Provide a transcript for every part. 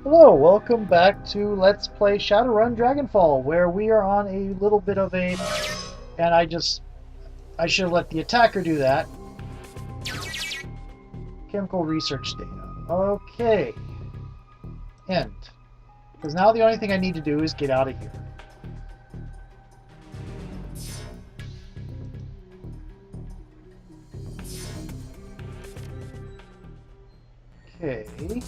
Hello, welcome back to Let's Play Shadowrun Dragonfall, where we are on a little bit of a... And I should have let the attacker do that. Chemical research data. Okay. End. Because now the only thing I need to do is get out of here. Okay.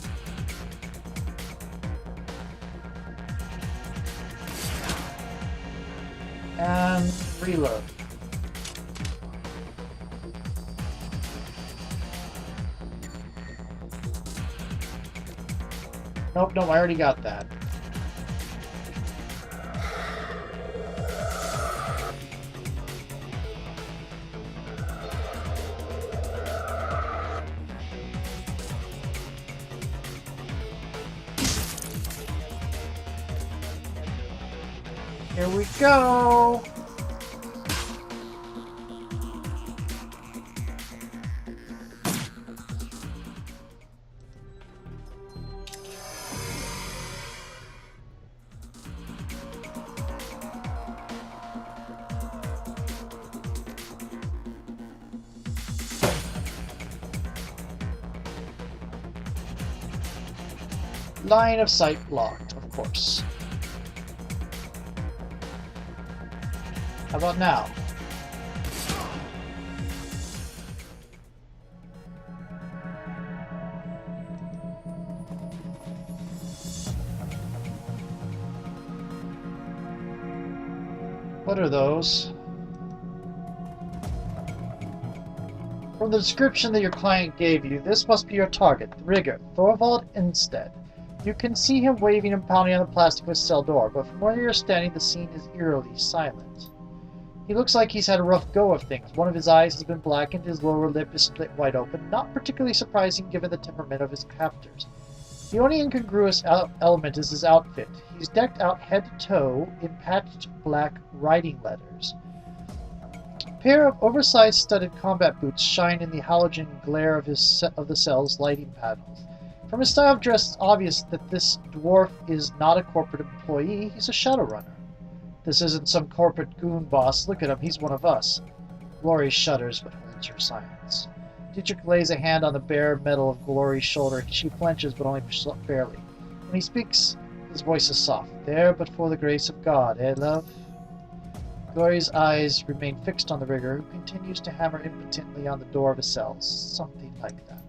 And reload. Nope, I already got that. Here we go! Line of sight blocked, of course. How about now? What are those? From the description that your client gave you, this must be your target, the rigger, Thorvald Instead. You can see him waving and pounding on the plastic of his cell door, but from where you're standing, the scene is eerily silent. He looks like he's had a rough go of things. One of his eyes has been blackened, his lower lip is split wide open, not particularly surprising given the temperament of his captors. The only incongruous element is his outfit. He's decked out head to toe in patched black writing letters. A pair of oversized studded combat boots shine in the halogen glare of the cell's lighting panels. From his style of dress, it's obvious that this dwarf is not a corporate employee, he's a Shadowrunner. This isn't some corporate goon boss. Look at him, he's one of us. Glory shudders, but holds her silence. Dietrich lays a hand on the bare metal of Glory's shoulder. She flinches, but only barely. When he speaks, his voice is soft. There, but for the grace of God, eh, love? Glory's eyes remain fixed on the rigger, who continues to hammer impotently on the door of his cell. Something like that.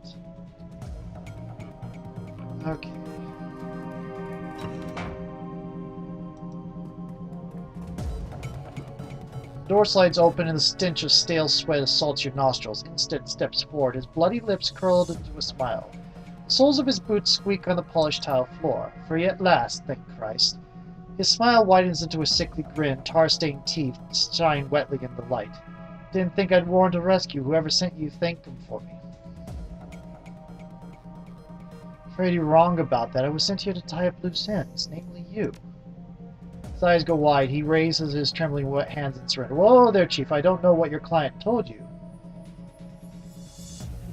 Okay. The door slides open and the stench of stale sweat assaults your nostrils. Instead steps forward, his bloody lips curled into a smile. The soles of his boots squeak on the polished tile floor. Free at last, thank Christ. His smile widens into a sickly grin, tar-stained teeth shine wetly in the light. Didn't think I'd warrant a rescue. Whoever sent you thanked him for me. Afraid you're wrong about that. I was sent here to tie up loose ends, namely you. His eyes go wide. He raises his trembling wet hands in surrender. Whoa there, Chief. I don't know what your client told you. You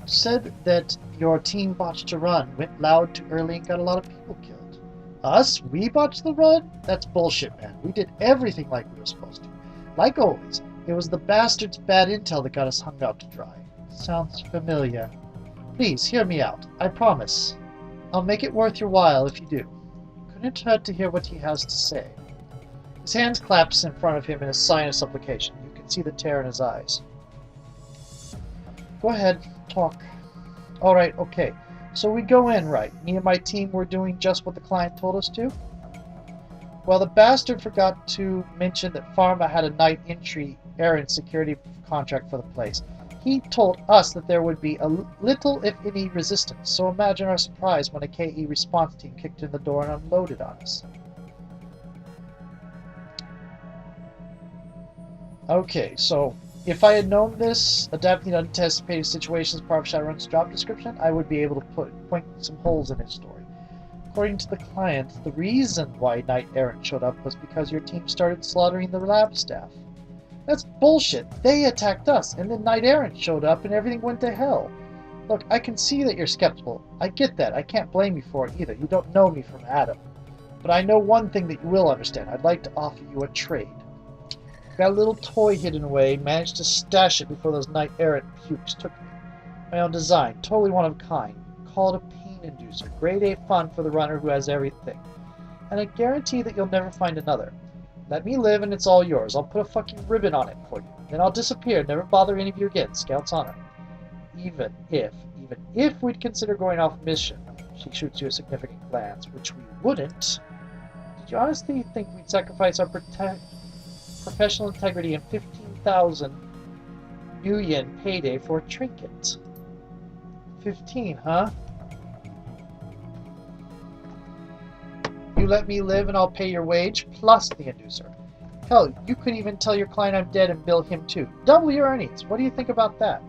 said that your team botched a run, went loud too early, and got a lot of people killed. Us? We botched the run? That's bullshit, man. We did everything like we were supposed to. Like always, it was the bastard's bad intel that got us hung out to dry. Sounds familiar. Please, hear me out. I promise. I'll make it worth your while if you do. Couldn't hurt to hear what he has to say. His hands claps in front of him in a sign of supplication. You can see the tear in his eyes. Go ahead, talk. Alright, okay. So we go in, right? Me and my team were doing just what the client told us to? Well, the bastard forgot to mention that Pharma had a night entry errand security contract for the place. He told us that there would be a little, if any, resistance, so imagine our surprise when a KE response team kicked in the door and unloaded on us. Okay, so if I had known this, adapting to unanticipated situations part of Shadowrun's job description, I would be able to point some holes in his story. According to the client, the reason why Knight Errant showed up was because your team started slaughtering the lab staff. That's bullshit. They attacked us, and then Knight Errant showed up and everything went to hell. Look, I can see that you're skeptical. I get that. I can't blame you for it either. You don't know me from Adam. But I know one thing that you will understand. I'd like to offer you a trade. Got a little toy hidden away, managed to stash it before those knight-errant pukes took me. My own design, totally one of a kind. Call it a pain inducer. Grade A fun for the runner who has everything. And I guarantee that you'll never find another. Let me live and it's all yours. I'll put a fucking ribbon on it for you. Then I'll disappear, never bother any of you again. Scout's honor. Even if we'd consider going off mission, she shoots you a significant glance, which we wouldn't. Did you honestly think we'd sacrifice our professional integrity and 15,000 New Yen payday for a trinket? 15, huh? You let me live and I'll pay your wage, plus the inducer. Hell, you could even tell your client I'm dead and bill him too. Double your earnings. What do you think about that?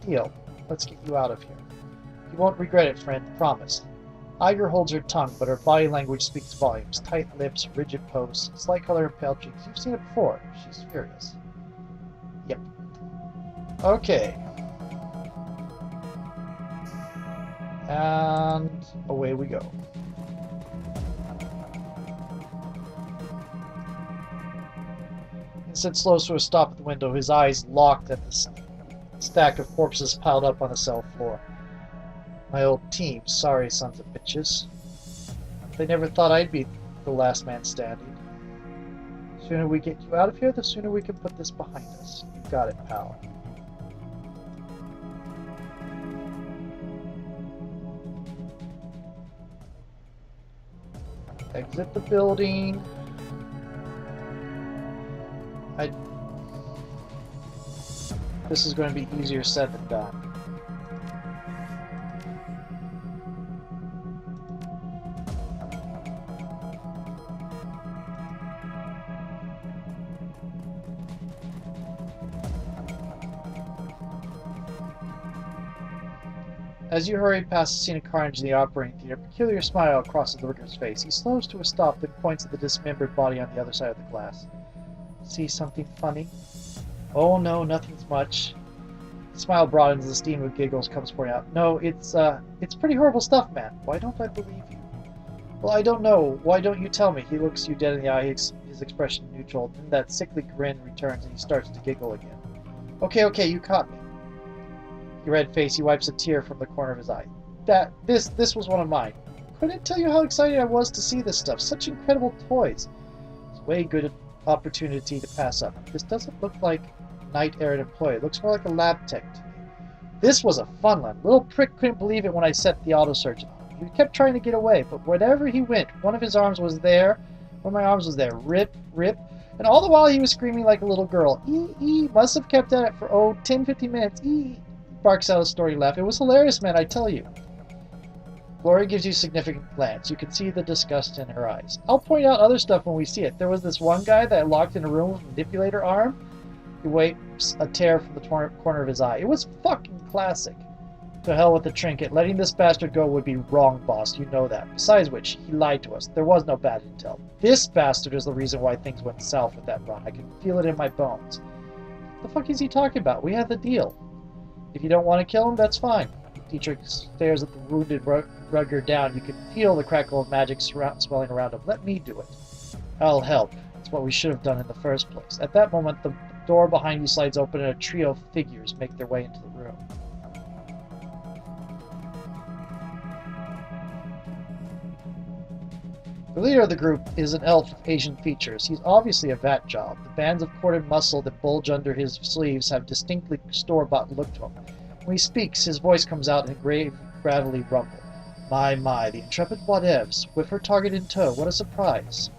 Deal. Let's get you out of here. You won't regret it, friend. Promise. Iger holds her tongue, but her body language speaks volumes. Tight lips, rigid pose, slight color and pale cheeks. You've seen it before. She's furious. Yep. Okay. And away we go. Instead slows to a stop at the window, his eyes locked at the stack of corpses piled up on the cell floor. My old team, sorry sons of bitches. They never thought I'd be the last man standing. The sooner we get you out of here, the sooner we can put this behind us. You got it, pal. Exit the building. This is going to be easier said than done. As you hurry past the scene of carnage in the operating theater, a peculiar smile crosses the Rigger's face. He slows to a stop, then points at the dismembered body on the other side of the glass. See something funny? Oh no, nothing's much. The smile broadens, the steam of giggles comes pouring out. No, it's pretty horrible stuff, man. Why don't I believe you? Well, I don't know. Why don't you tell me? He looks you dead in the eye, his expression neutral. Then that sickly grin returns and he starts to giggle again. Okay, you caught me. Your red face, he wipes a tear from the corner of his eye. This was one of mine. Couldn't tell you how excited I was to see this stuff. Such incredible toys. It's a way good opportunity to pass up. This doesn't look like knight-errant employee. It looks more like a lab tech to me. This was a fun one. Little prick couldn't believe it when I set the auto search on. He kept trying to get away, but wherever he went, one of his arms was there. One of my arms was there. Rip, rip. And all the while he was screaming like a little girl. Must have kept at it for, 10-15 minutes. Barks out a story laugh. It was hilarious, man, I tell you. Gloria gives you a significant glance. You can see the disgust in her eyes. I'll point out other stuff when we see it. There was this one guy that locked in a room with a manipulator arm. He wipes a tear from the corner of his eye. It was fucking classic. To hell with the trinket. Letting this bastard go would be wrong, boss. You know that. Besides which, he lied to us. There was no bad intel. This bastard is the reason why things went south with that run. I can feel it in my bones. What the fuck is he talking about? We had the deal. If you don't want to kill him, that's fine. Dietrich stares at the wounded rugger down. You can feel the crackle of magic swelling around him. Let me do it. I'll help. It's what we should have done in the first place. At that moment, the door behind you slides open and a trio of figures make their way into the room. The leader of the group is an elf with Asian features. He's obviously a vat job. The bands of corded muscle that bulge under his sleeves have distinctly store-bought look to him. When he speaks, his voice comes out in a grave, gravelly rumble. My, the intrepid whatevs, with her target in tow, what a surprise.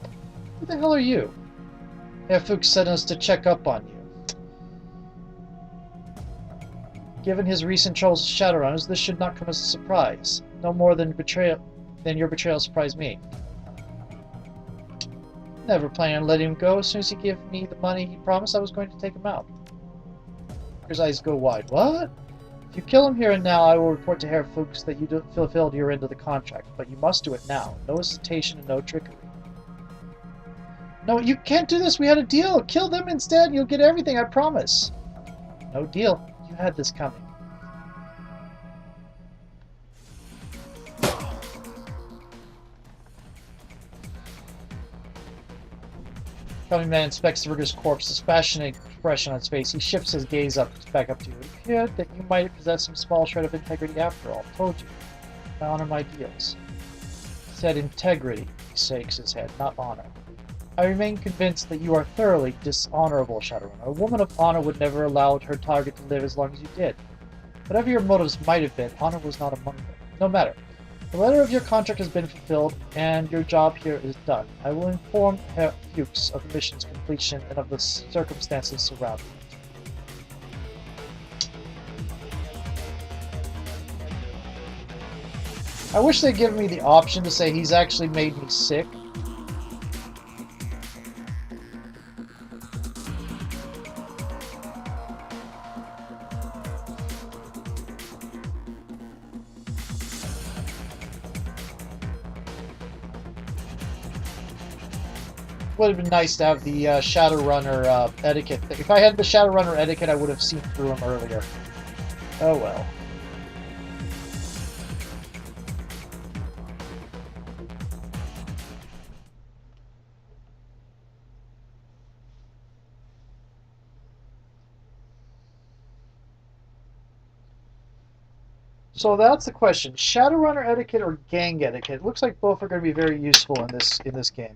Who the hell are you? Herr Fuchs sent us to check up on you. Given his recent troubles with Shadowrunners, this should not come as a surprise. No more than your betrayal surprised me. Never planning on letting him go. As soon as he gave me the money he promised, I was going to take him out. His eyes go wide. What? If you kill him here and now, I will report to Herr Fuchs that you fulfilled your end of the contract. But you must do it now. No hesitation and no trickery. No, you can't do this. We had a deal. Kill them instead. You'll get everything, I promise. No deal. You had this coming. Coming man inspects the rigger's corpse, dispassionate expression on his face. He shifts his gaze back up to you. It appeared that you might possess some small shred of integrity after all. Told you. I honor my deals. He said integrity. He shakes his head, not honor. I remain convinced that you are thoroughly dishonorable, Shadowrun. A woman of honor would never allow her target to live as long as you did. Whatever your motives might have been, honor was not among them. No matter. The letter of your contract has been fulfilled, and your job here is done. I will inform Herr Fuchs of the mission's completion and of the circumstances surrounding it. I wish they'd given me the option to say he's actually made me sick. Would have been nice to have the Shadowrunner etiquette. If I had the Shadowrunner etiquette, I would have seen through him earlier. Oh well. So that's the question: Shadowrunner etiquette or gang etiquette? It looks like both are going to be very useful in this game.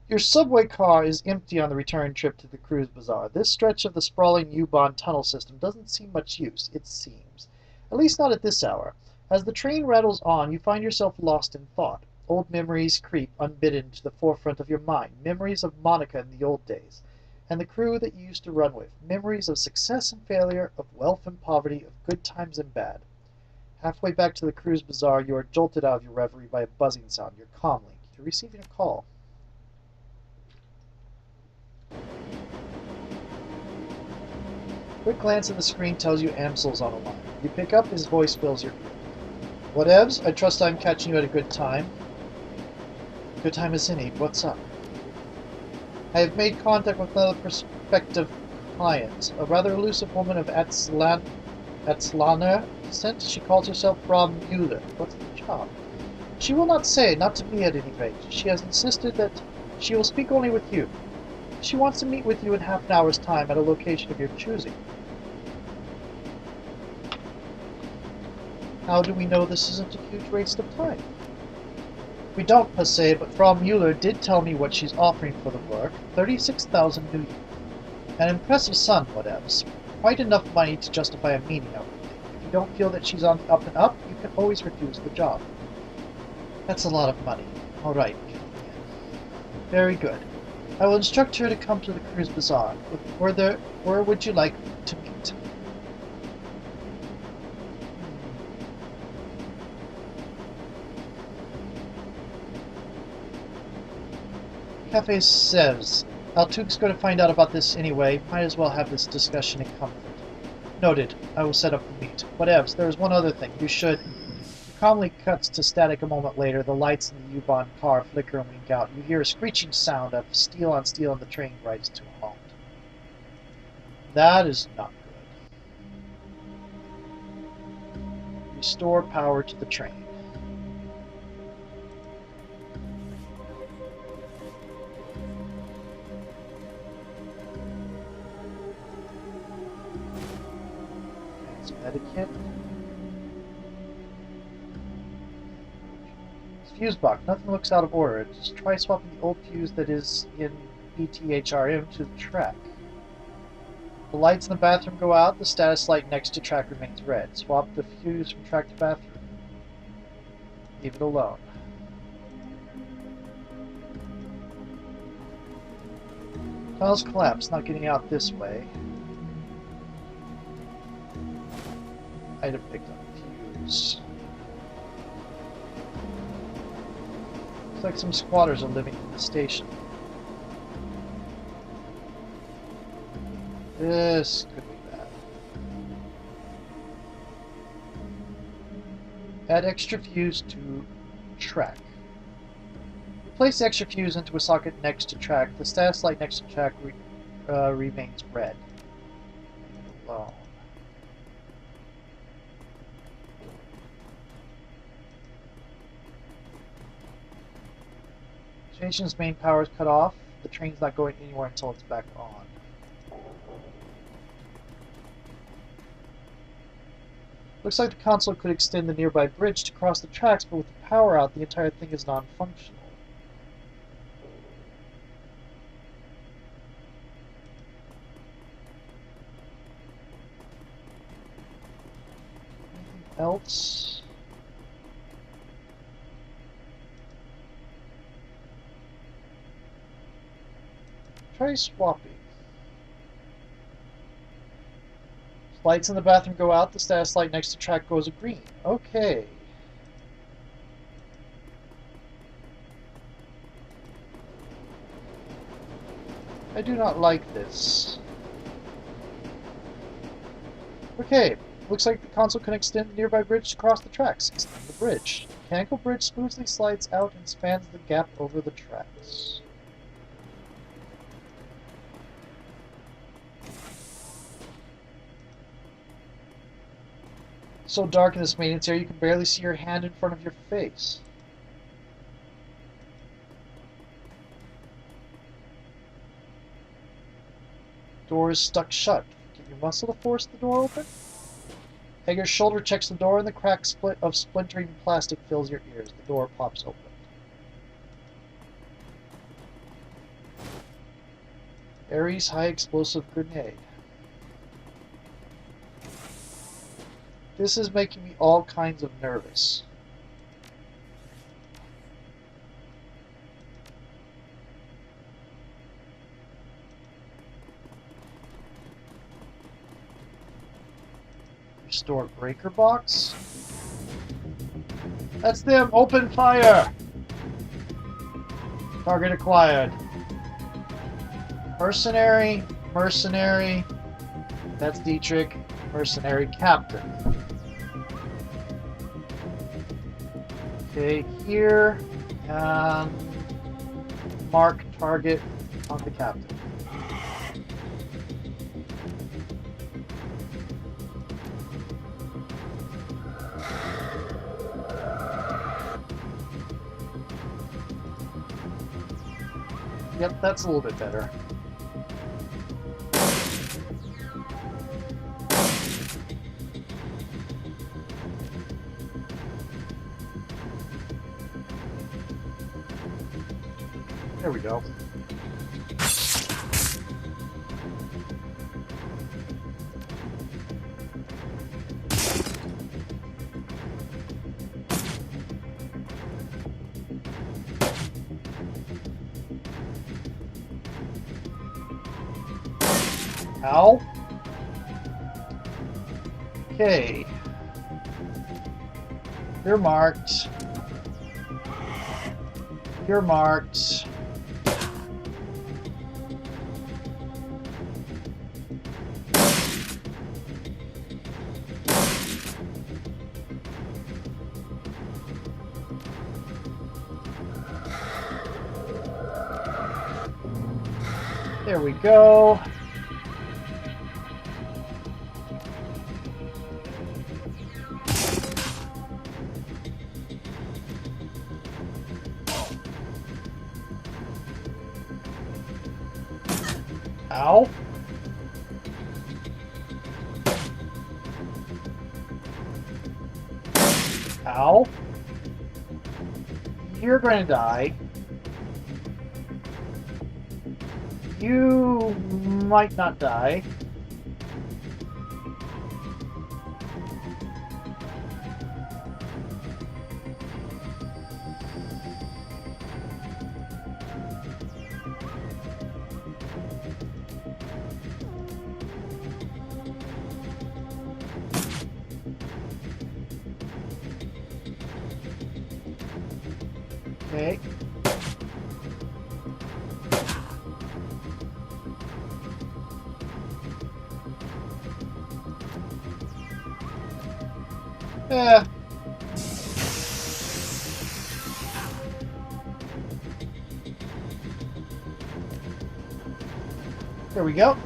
Your subway car is empty on the return trip to the cruise bazaar. This stretch of the sprawling U-Bahn tunnel system doesn't see much use, it seems. At least not at this hour. As the train rattles on, you find yourself lost in thought. Old memories creep unbidden to the forefront of your mind. Memories of Monica in the old days, and the crew that you used to run with. Memories of success and failure, of wealth and poverty, of good times and bad. Halfway back to the cruise bazaar, you are jolted out of your reverie by a buzzing sound. You're calmly. You're receiving a call. Quick glance at the screen tells you Amsel's on the line. You pick up, his voice fills your ear. Whatevs, I trust I'm catching you at a good time. Good time as any. What's up? I have made contact with another prospective client, a rather elusive woman of Atzlaner descent. She calls herself Frau Mueller. What's the job? She will not say, not to me at any rate. She has insisted that she will speak only with you. She wants to meet with you in half an hour's time at a location of your choosing. How do we know this isn't a huge waste of time? We don't per se, but Frau Mueller did tell me what she's offering for the work. 36,000 new. An impressive sum, whatevs. Quite enough money to justify a meeting, I would think. If you don't feel that she's on the up and up, you can always refuse the job. That's a lot of money. All right. Very good. I will instruct her to come to the cruise bazaar. Where would you like to meet? Cafe says. Altuk's going to find out about this anyway. Might as well have this discussion in comfort. Noted. I will set up the meet. Whatevs, there is one other thing. You should... Calmly cuts to static a moment later. The lights in the U-Bahn car flicker and wink out. You hear a screeching sound of steel on steel, and the train rides to a halt. That is not good. Restore power to the train. Some etiquette. Fuse box. Nothing looks out of order. Just try swapping the old fuse that is in ETHRM to the track. The lights in the bathroom go out. The status light next to track remains red. Swap the fuse from track to bathroom. Leave it alone. Tunnels collapse. Not getting out this way. Item picked up. Fuse. Looks like some squatters are living in the station. This could be bad. Add extra fuse to track. Place the extra fuse into a socket next to track. The status light next to track remains red. Alone. Station's main power is cut off. The train's not going anywhere until it's back on. Looks like the console could extend the nearby bridge to cross the tracks, but with the power out, the entire thing is non-functional. Anything else? Try swapping. Lights in the bathroom go out, the status light next to track goes green. Okay. I do not like this. Okay, looks like the console can extend the nearby bridge to cross the tracks. Extend the bridge. The mechanical bridge smoothly slides out and spans the gap over the tracks. So dark in this maintenance area you can barely see your hand in front of your face. Door is stuck shut. Can you muscle to force the door open? Hager's shoulder checks the door and the crack split of splintering plastic fills your ears. The door pops open. Ares high explosive grenade. This is making me all kinds of nervous. Restore breaker box. That's them! Open fire! Target acquired. Mercenary, mercenary. That's Dietrich. Mercenary captain. Okay, here, and mark target on the captain. Yep, that's a little bit better. There we go. Ow. Okay. You're marked. You're marked. There we go. Ow. Ow. You're going to die. You might not die. Okay. Yeah. There we go.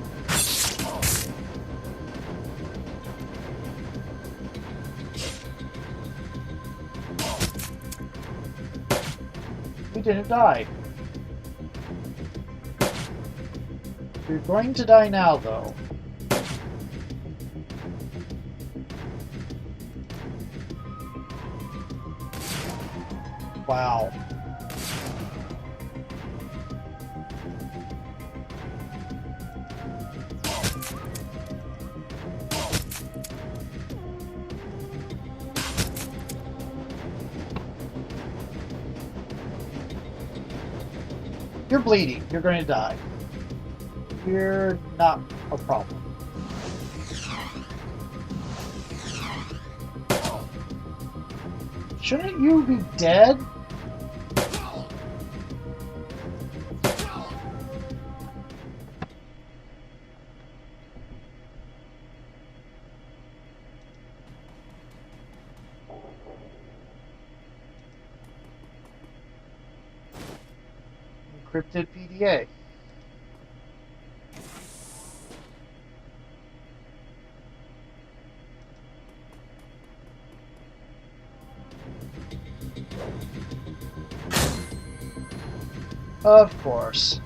We didn't die. You're going to die now, though. Wow. You're bleeding. You're going to die. You're not a problem. Shouldn't you be dead? Encrypted PDA. Of course.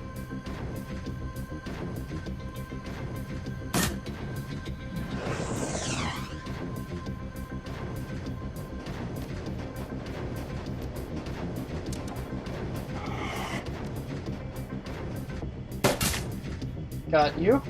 Got you.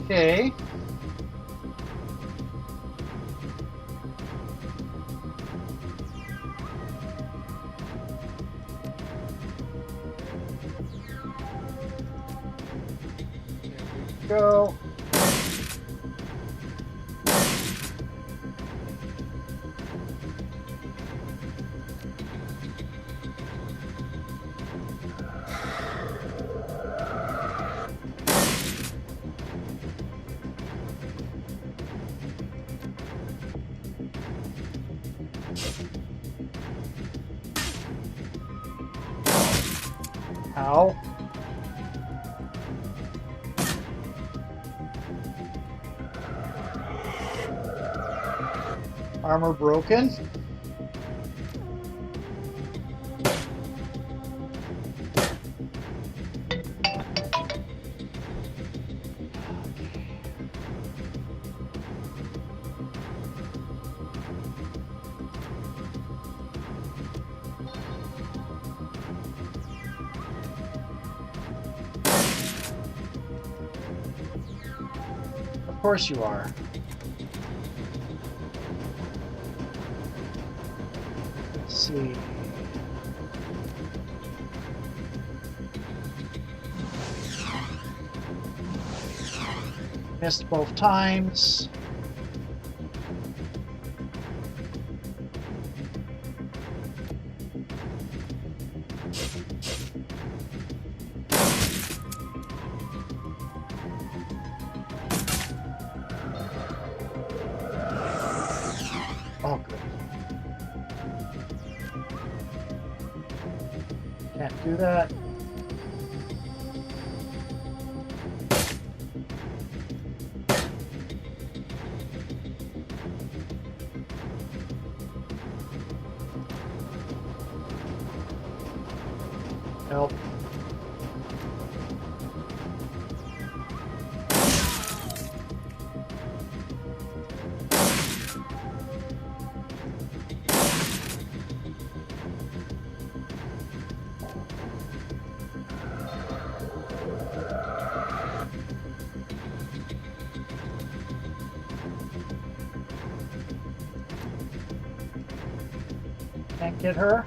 Okay. Go. Ow. Armor broken. Of course you are. Let's see. Missed both times. Oh, good. Can't do that. Help. Can't get her.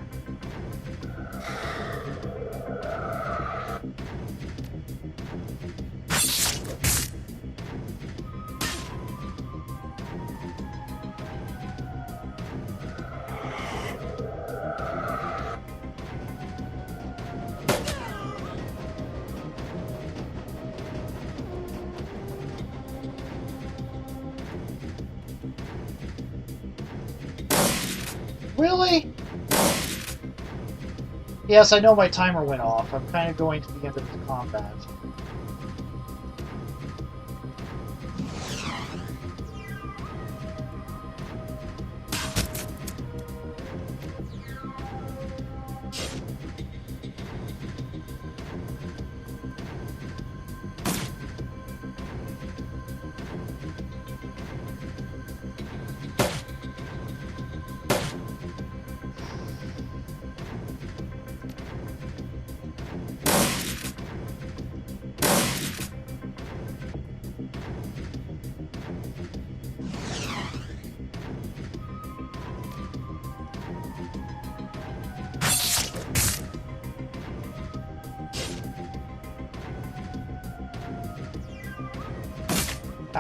Yes, I know my timer went off. I'm kind of going to the end of the combat.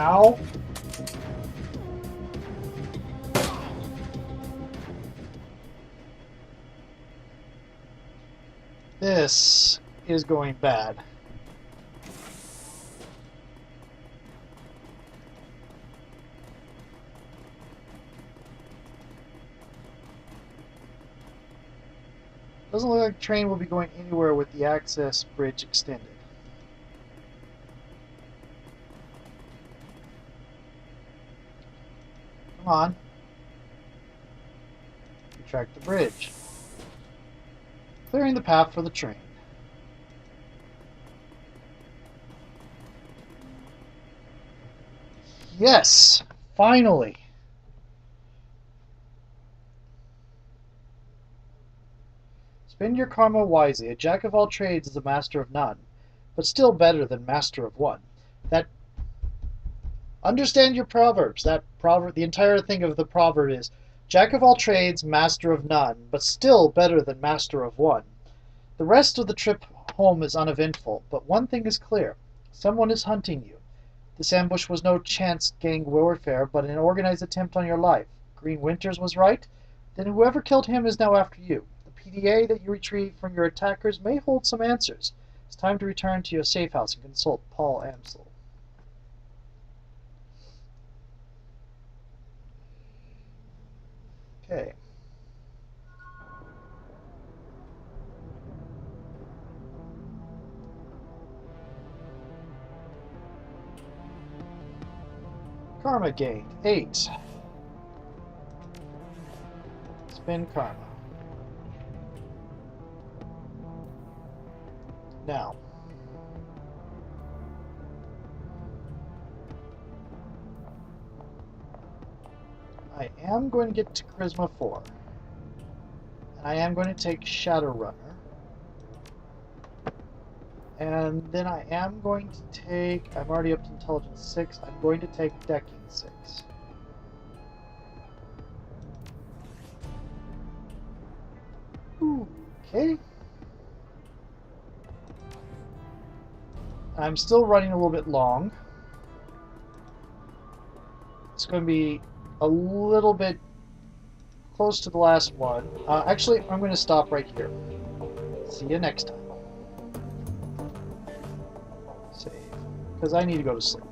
Ow. This is going bad. Doesn't look like the train will be going anywhere with the access bridge extended. Come on. Retract the bridge. Clearing the path for the train. Yes! Finally! Spend your karma wisely. A jack of all trades is a master of none, but still better than master of one. That Understand your proverbs. That proverb, the entire thing of the proverb is, jack of all trades, master of none, but still better than master of one. The rest of the trip home is uneventful, but one thing is clear. Someone is hunting you. This ambush was no chance gang warfare, but an organized attempt on your life. Green Winters was right? Then whoever killed him is now after you. The PDA that you retrieved from your attackers may hold some answers. It's time to return to your safe house and consult Paul Amsel. Okay. Karma gained 8. Spend karma. Now. I am going to get to Charisma 4. And I am going to take Shadowrunner. And then I am going to take, I'm already up to Intelligence 6, I'm going to take Decking 6. Okay. I'm still running a little bit long. It's going to be a little bit close to the last one. Actually, I'm going to stop right here. See you next time. Save. Because I need to go to sleep.